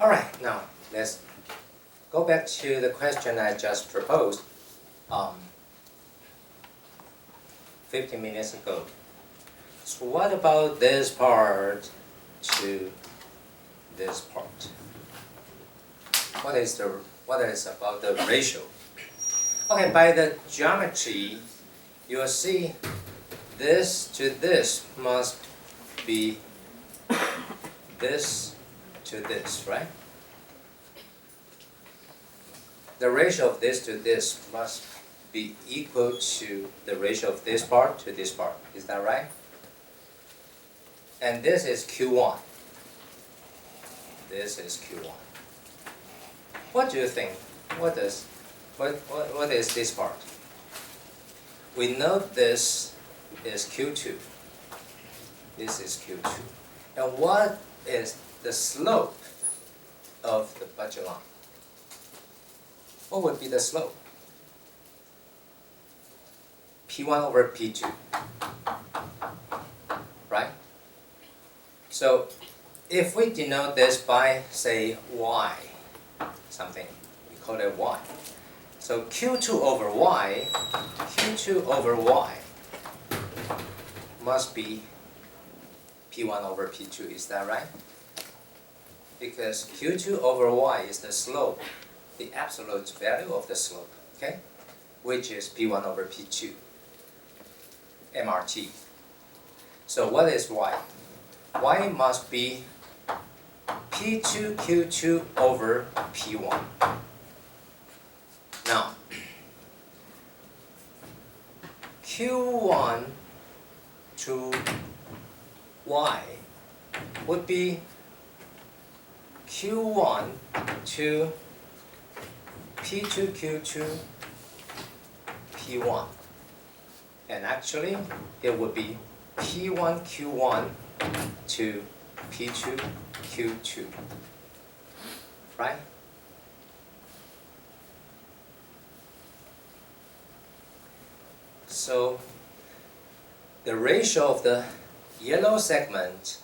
Alright, now let's go back to the question I just proposed 15 minutes ago. So what about this part to this part? What is about the ratio? Okay, by the geometry, you will see this to this must be this to this, right? The ratio of this to this must be equal to the ratio of this part to this part. Is that right? And this is Q1. This is Q1. What do you think? What is this part? We know this is Q2. This is Q2. And what is the slope of the budget line? What would be the slope? P1 over P2. Right? So if we denote this by, say, Y, something, we call it Y. So Q2 over Y must be P1 over P2, is that right? Because Q2 over Y is the slope, the absolute value of the slope, okay? Which is P1 over P2, MRT. So what is Y? Y must be P2 Q2 over P1. Now, Q1 to Y would be Q1 to P2 Q2 P1. And actually, it would be P1 Q1 to P2 Q2. Right? So the ratio of the yellow segment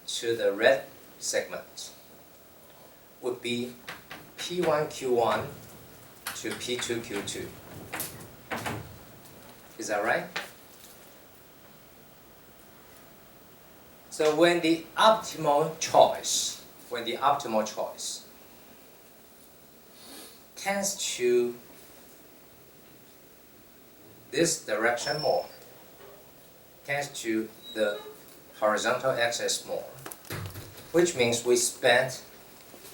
to the red segment would be P1 Q1 to P2 Q2. Is that right? So when the optimal choice tends to this direction more, tends to the horizontal axis more, which means we spend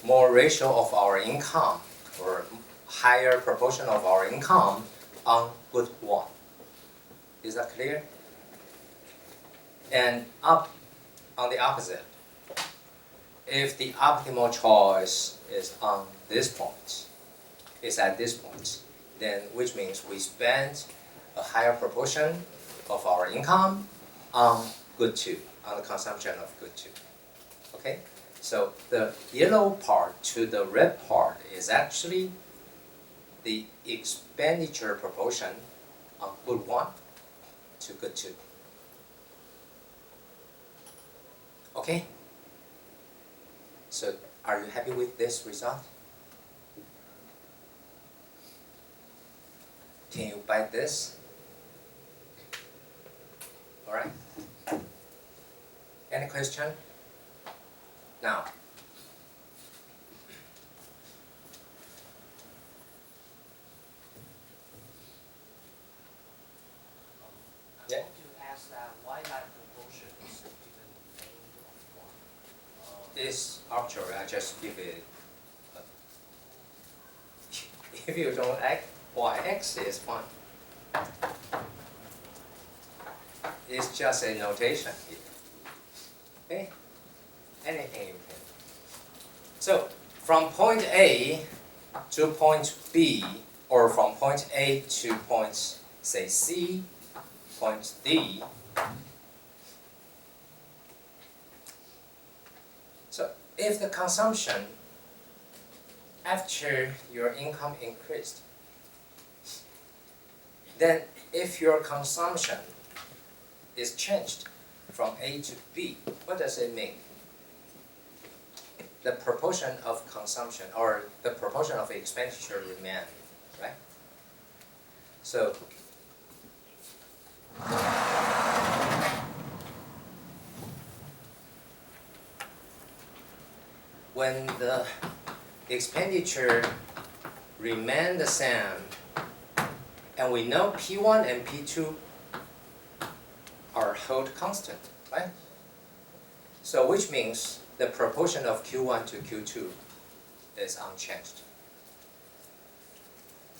more ratio of our income or higher proportion of our income on good one. Is that clear? And on the opposite, if the optimal choice is on this point, is at this point, then which means we spend a higher proportion of our income on good two, on the consumption of good two. Okay? So the yellow part to the red part is actually the expenditure proportion on good one to good two. Okay? So are you happy with this result? Can you buy this? Alright? Any question? Now, I want to ask that why that proportion is given the name of 1? it's arbitrary. I just give it. If you don't act, Yx is fine. It's just a notation here. Okay? Anything you can. So from point A to point B, or from point A to point, say, C, point D. So if the consumption after your income increased, then if your consumption is changed from A to B, what does it mean? the proportion of consumption or the proportion of expenditure remain, right? So when the expenditure remain the same, and we know P1 and P2 are held constant, right? So which means the proportion of Q1 to Q2 is unchanged.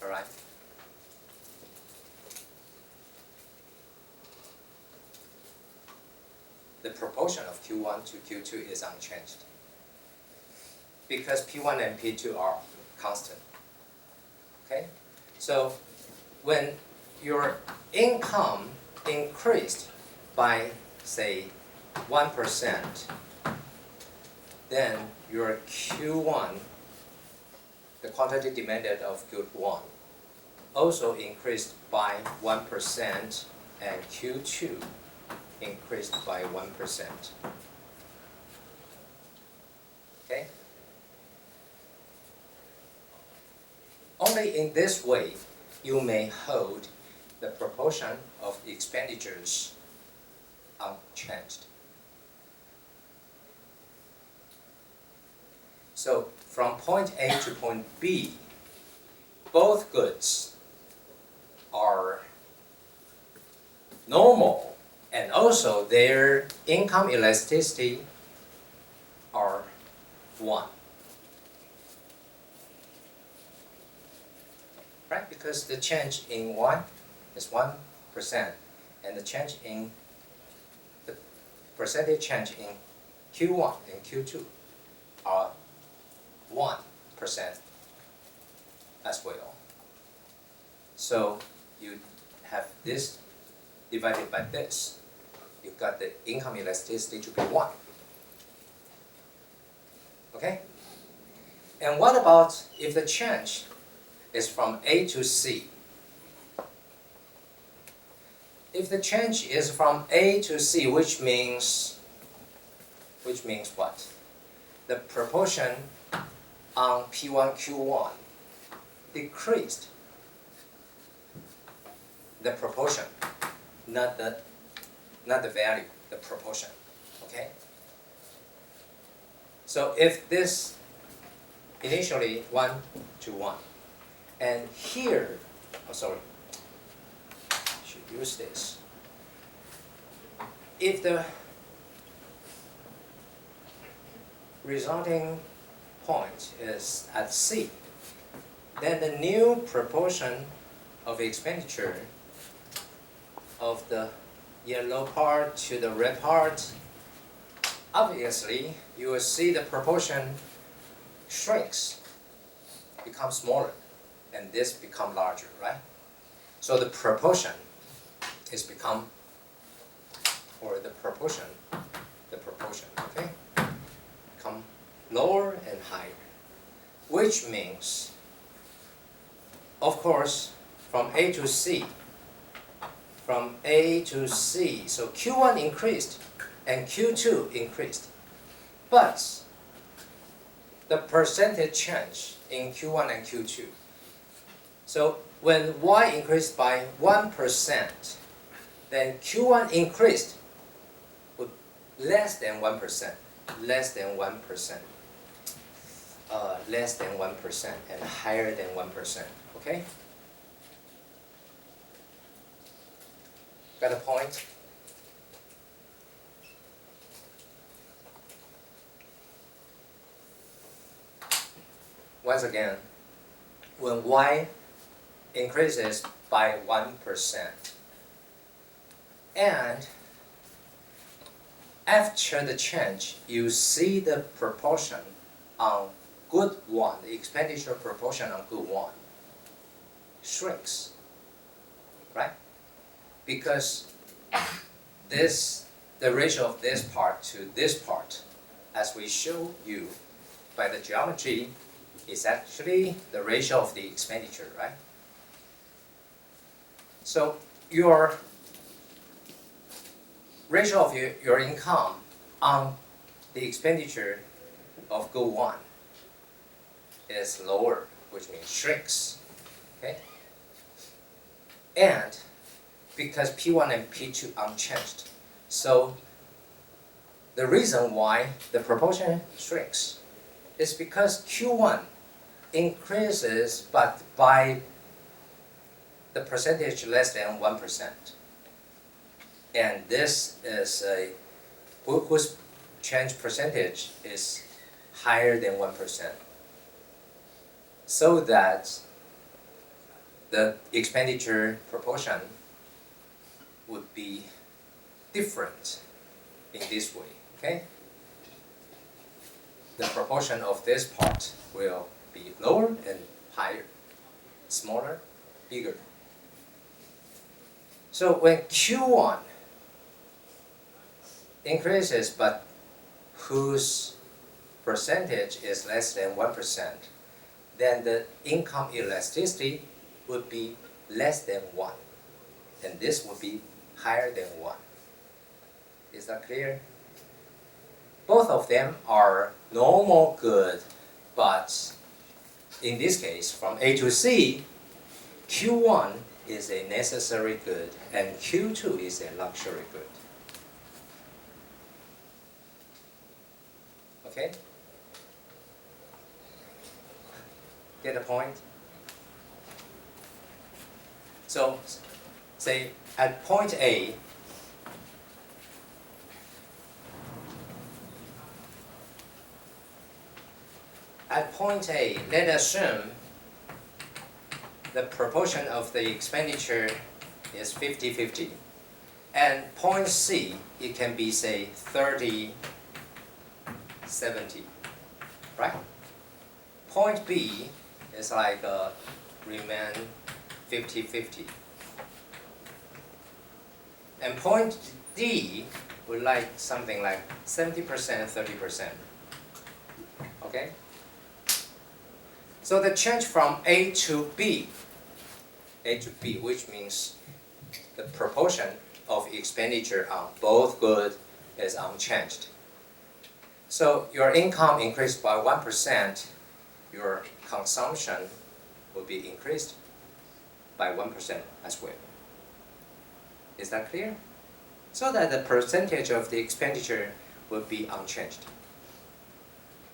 All right? The proportion of Q1 to Q2 is unchanged because P1 and P2 are constant. Okay? So when your income increased by, say, 1%, then your Q1, the quantity demanded of good 1, also increased by 1%, and Q2 increased by 1%. Okay? Only in this way you may hold the proportion of expenditures unchanged. So from point A to point B, both goods are normal, and also their income elasticity are 1. Right? Because the change in 1 is 1%, and the change in the percentage change in Q1 and Q2 are 1% as well. So you have this divided by this. You've got the income elasticity to be 1. Okay? And what about if the change is from A to C? If the change is from A to C, which means what? The proportion on P1, Q1 decreased. The proportion, not the value, the proportion. Okay? So if this initially 1 to 1, and here, I should use this. If the resulting point is at C, then the new proportion of expenditure of the yellow part to the red part, obviously you will see the proportion shrinks, becomes smaller, and this become larger, right? So the proportion is become, or the proportion, okay, become lower and higher, which means, of course, from A to C, so Q1 increased and Q2 increased, but the percentage change in Q1 and Q2. So when Y increased by 1%, then Q1 increased with less than 1%, and higher than 1%. Okay? Got a point? Once again, when Y increases by 1%, and after the change, you see the proportion on good 1, the expenditure proportion on good 1, shrinks, right? Because the ratio of this part to this part, as we show you by the geometry, is actually the ratio of the expenditure, right? So your ratio of your income on the expenditure of good 1 is lower, which means shrinks. Okay? And because P1 and P2 unchanged, so the reason why the proportion shrinks is because Q1 increases but by the percentage less than 1%. And this is whose change percentage is higher than 1%. So that the expenditure proportion would be different in this way, okay? The proportion of this part will be lower and higher, smaller, bigger. So when Q1 increases but whose percentage is less than 1%, then the income elasticity would be less than 1. And this would be higher than 1. Is that clear? Both of them are normal good, but in this case, from A to C, Q1 is a necessary good and Q2 is a luxury good. Okay? Get the point? So, say at point A, let us assume the proportion of the expenditure is 50-50. And point C, it can be, say, 30-70, right? Point B is like remain 50-50. And point D would like something like 70%, 30%. Okay? So the change from A to B, which means the proportion of expenditure on both goods is unchanged. So your income increased by 1%, your consumption will be increased by 1% as well. Is that clear? So that the percentage of the expenditure will be unchanged.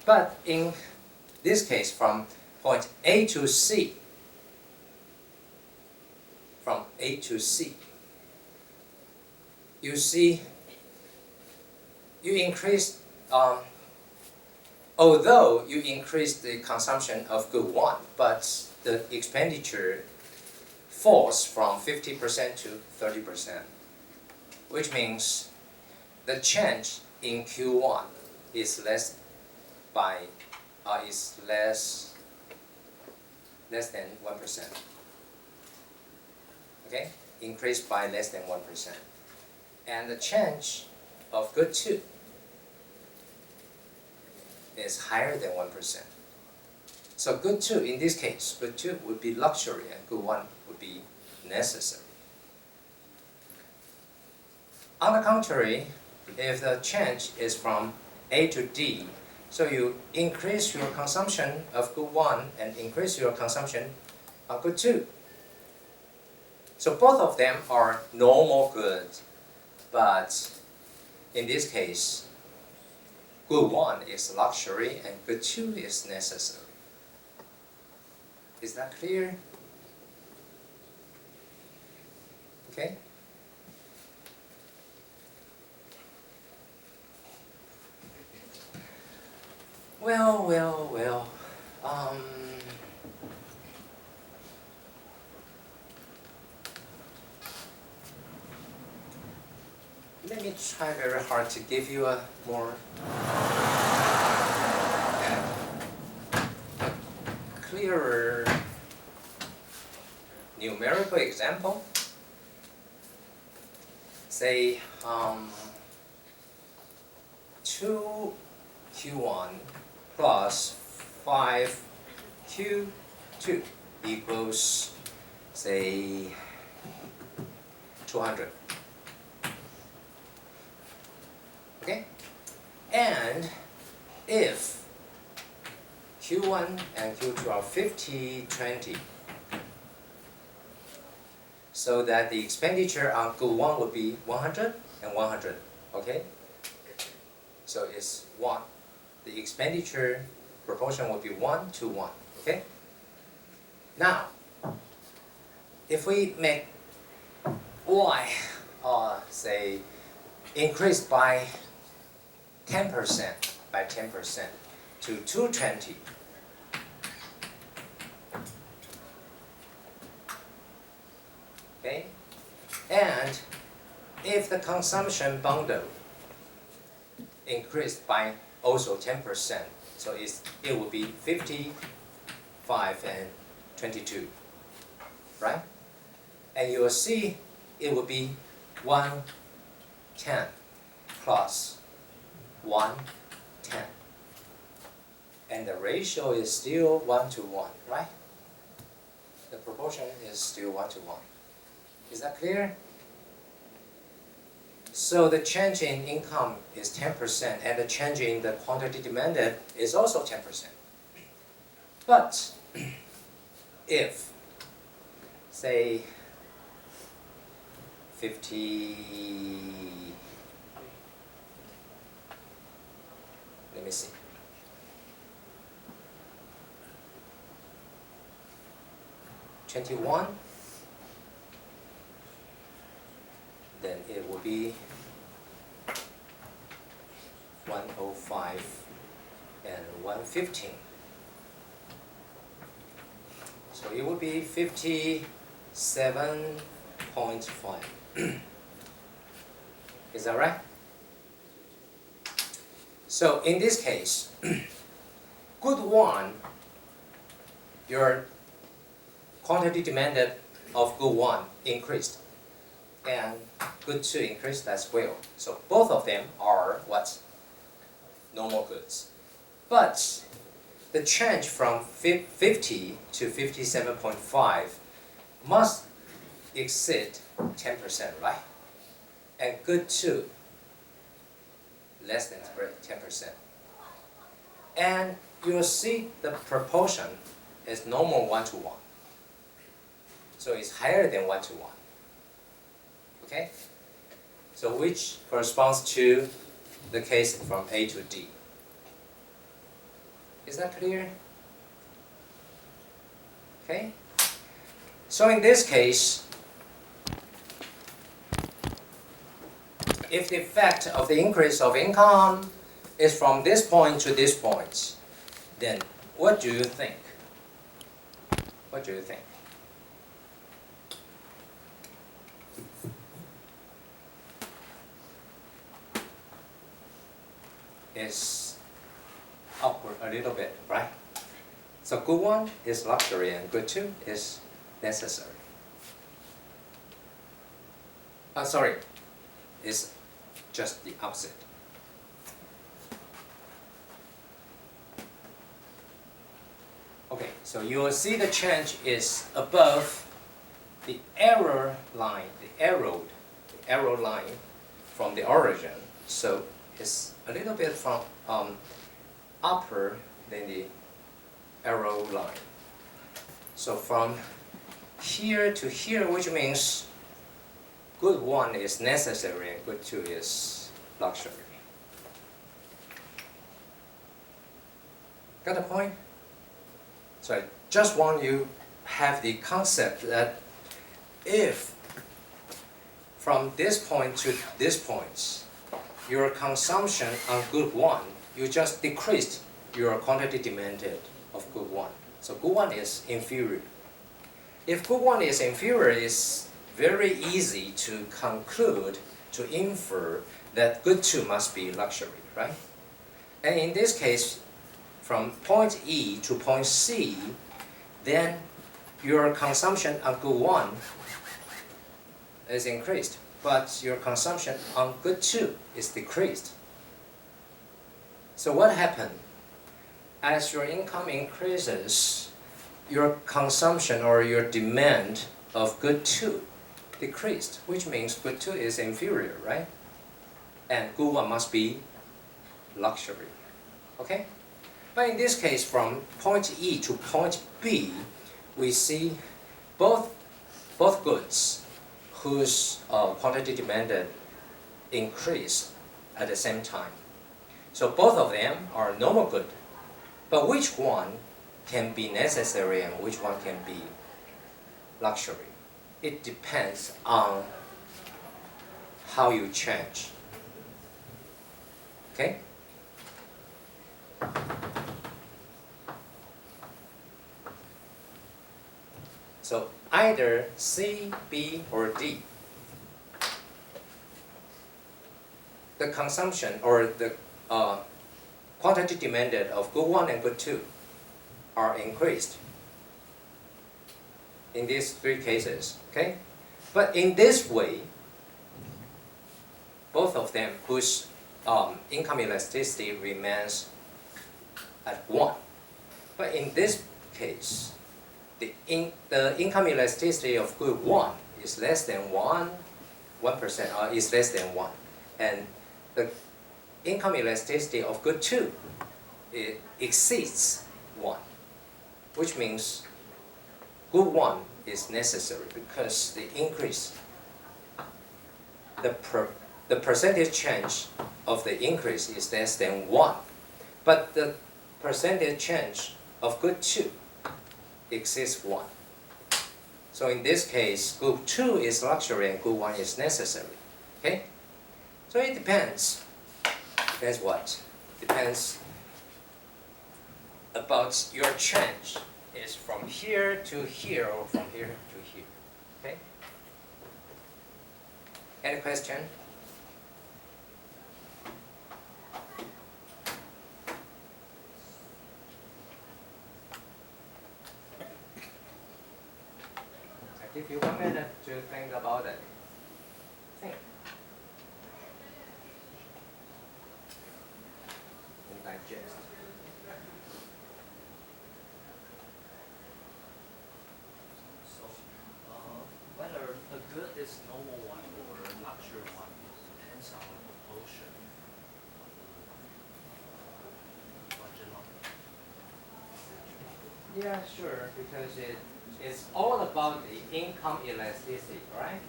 But in this case, from point A to C, you see, you increase, although you increase the consumption of good 1, but the expenditure falls from 50% to 30%, which means the change in Q1 is less than 1%. Okay, increased by less than 1%, and the change of good 2 is higher than 1%. So good 2 in this case, good 2 would be luxury and good 1 would be necessary. On the contrary, if the change is from A to D, so you increase your consumption of good 1 and increase your consumption of good 2. So both of them are normal goods, but in this case, good 1 is luxury and good 2 is necessary. Is that clear? Okay? Well. Let me try very hard to give you a more clearer numerical example. Say 2Q1 plus 5Q2 equals, say, 200. Okay? And if Q1 and Q2 are 50, 20. So that the expenditure on good 1 would be 100 and 100, okay? So it's 1. The expenditure proportion would be 1 to 1, okay? Now, if we make Y, say, increase by 10%, to 220, okay? And if the consumption bundle increased by also 10%, so it would be 55 and 22, right? And you will see it would be 110 plus 110. And the ratio is still 1 to 1, right? The proportion is still 1 to 1. Is that clear? So the change in income is 10%, and the change in the quantity demanded is also 10%. But if, say, 21, then it will be 105 and 115. So it would be 57.5. Is that right? So in this case, good 1, your quantity demanded of good 1 increased, and good 2 increased as well. So both of them are what? Normal goods. But the change from 50 to 57.5 must exceed 10%, right? And good 2 less than 10%. And you'll see the proportion is normal 1 to 1. So it's higher than 1 to 1. Okay? So which corresponds to the case from A to D. Is that clear? Okay? So in this case, if the effect of the increase of income is from this point to this point, then what do you think? What do you think? Is upward a little bit, right? So good 1 is luxury and good 2 is necessary. Sorry, it's just the opposite. Okay, so you will see the change is above the arrow line, the arrow line from the origin. So it's a little bit from upper than the arrow line. So from here to here, which means good 1 is necessary and good 2 is luxury. Got the point? So I just want you have the concept that if from this point to this point, your consumption on good 1, you just decreased your quantity demanded of good 1. So good 1 is inferior. If good 1 is inferior, it's very easy to conclude, to infer that good 2 must be luxury, right? And in this case, from point E to point C, then your consumption on good 1 is increased, but your consumption on good 2 is decreased. So what happened? As your income increases, your consumption or your demand of good 2 decreased, which means good 2 is inferior, right? And good 1 must be luxury. Okay? But in this case, from point E to point B, we see both goods whose quantity demanded increase at the same time. So both of them are normal good. But which one can be necessary and which one can be luxury? It depends on how you change. Okay? So either C, B, or D. The consumption or the quantity demanded of good 1 and good 2 are increased in these three cases, okay? But in this way, both of them whose income elasticity remains at 1. But in this case, the income elasticity of good 1 is less than 1%, is less than 1. And the income elasticity of good 2 exceeds 1, which means good 1 is necessary because the increase, the percentage change of the increase is less than 1. But the percentage change of good 2 exceeds 1. So in this case, good 2 is luxury and good 1 is necessary. Okay? So it depends. Depends what? Depends about your change is from here to here or from here to here. Okay? Any question? I give you 1 minute to think about it. Think. And digest. So, whether a good is normal one or a luxury one depends on the proportion of the budget line. Yeah, sure, because it's all about the income elasticity, right?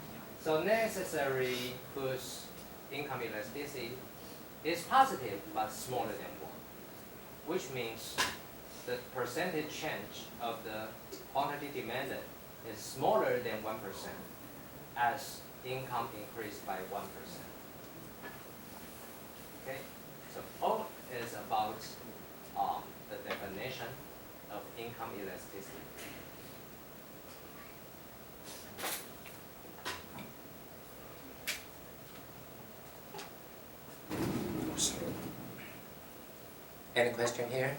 So necessary whose income elasticity is positive but smaller than 1, which means the percentage change of the quantity demanded is smaller than 1% as income increased by 1%. Okay, so all is about the definition of income elasticity. Any question here?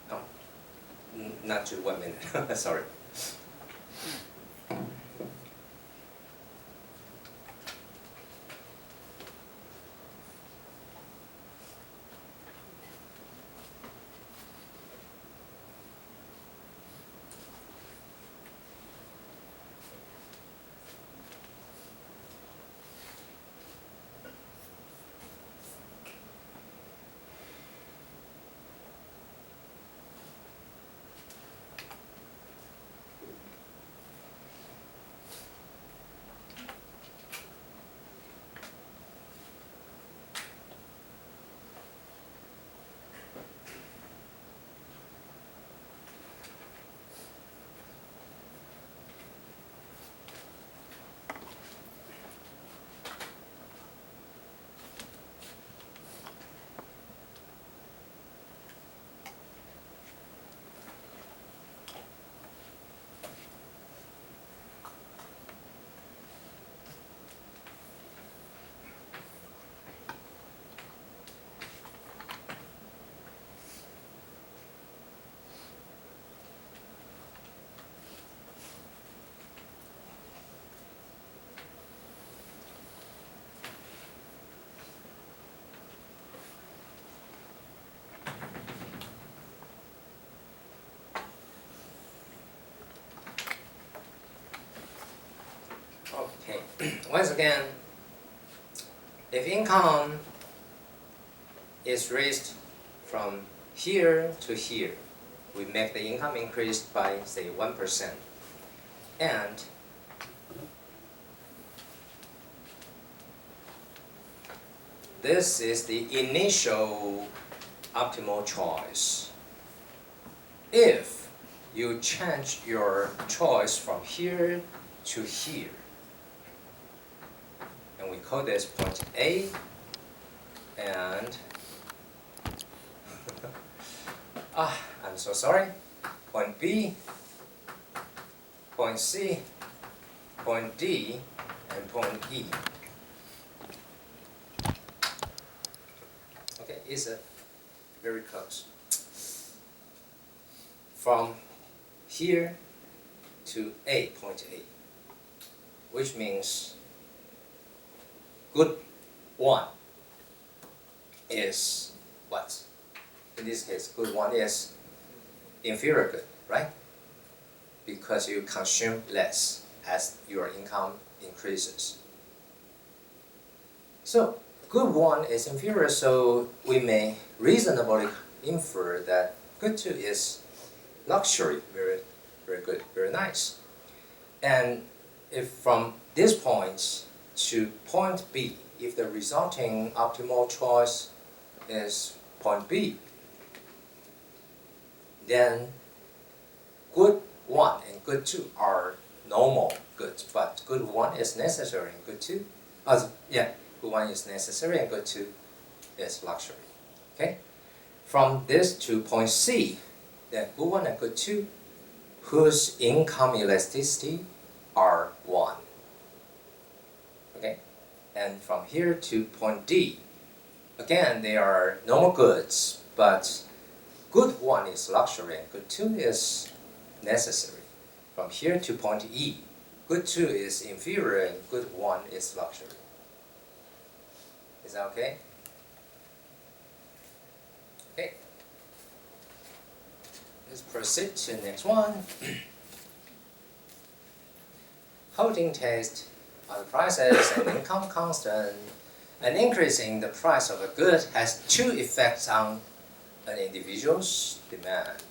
No, not to 1 minute. Sorry. Okay, once again, if income is raised from here to here, we make the income increase by, say, 1%. And this is the initial optimal choice. If you change your choice from here to here, and we call this point A, and I'm so sorry, point B, point C, point D, and point E. Okay, it's very close. From here to A, point A, which means good one is what? In this case, good one is inferior good, right? Because you consume less as your income increases. So, good one is inferior, so we may reasonably infer that good two is luxury, very, very good, very nice. And if from this point to point B, if the resulting optimal choice is point B, then good 1 and good 2 are normal goods, but good 1 is necessary and good 2, good 1 is necessary and good 2 is luxury. Okay? From this to point C, then good 1 and good 2, whose income elasticity are 1. Okay? And from here to point D, again, they are normal goods, but good 1 is luxury and good 2 is necessary. From here to point E, good 2 is inferior and good 1 is luxury. Is that okay? Okay. Let's proceed to the next one. Holding test on prices and income constant. An increase in the price of a good has two effects on an individual's demand.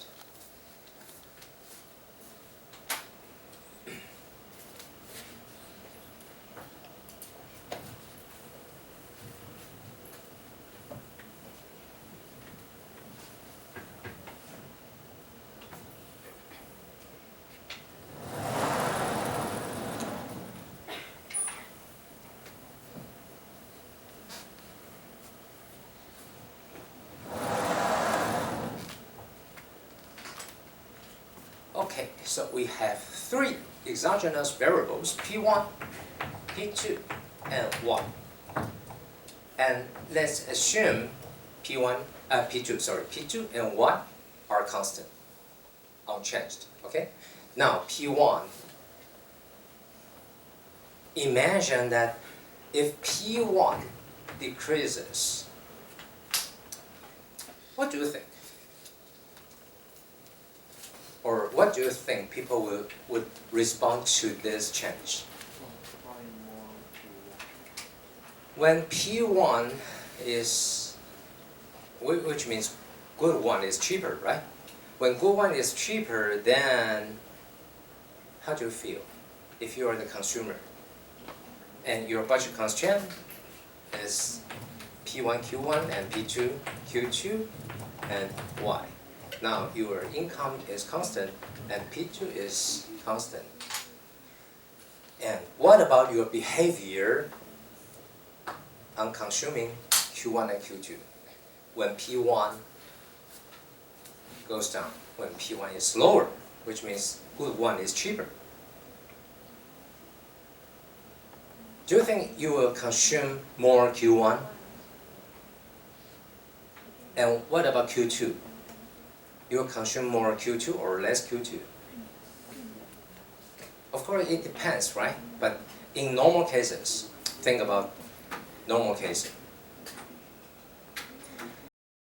Okay, so we have three exogenous variables, P1, P2, and 1. And let's assume P2 and 1 are constant, unchanged, okay? Now, P1, imagine that if P1 decreases, what do you think? Or what do you think people would respond to this change? When P1 is, which means good 1 is cheaper, right? When good 1 is cheaper, then how do you feel if you are the consumer? And your budget constraint is P1, Q1, and P2, Q2, and Y. Now your income is constant and P2 is constant. And what about your behavior on consuming Q1 and Q2? When P1 goes down, when P1 is lower, which means good 1 is cheaper. Do you think you will consume more Q1? And what about Q2? You will consume more Q2 or less Q2? Of course, it depends, right? But in normal cases, think about normal cases.